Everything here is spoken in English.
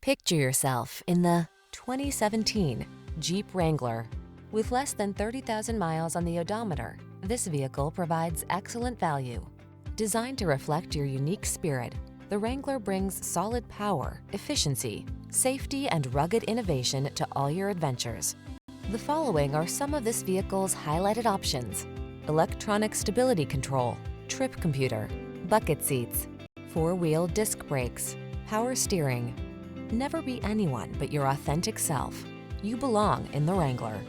Picture yourself in the 2017 Jeep Wrangler. With less than 30,000 miles on the odometer, this vehicle provides excellent value. Designed to reflect your unique spirit, the Wrangler brings solid power, efficiency, safety, and rugged innovation to all your adventures. The following are some of this vehicle's highlighted options: electronic stability control, trip computer, bucket seats, four-wheel disc brakes, power steering. Never be anyone but your authentic self. You belong in the Wrangler.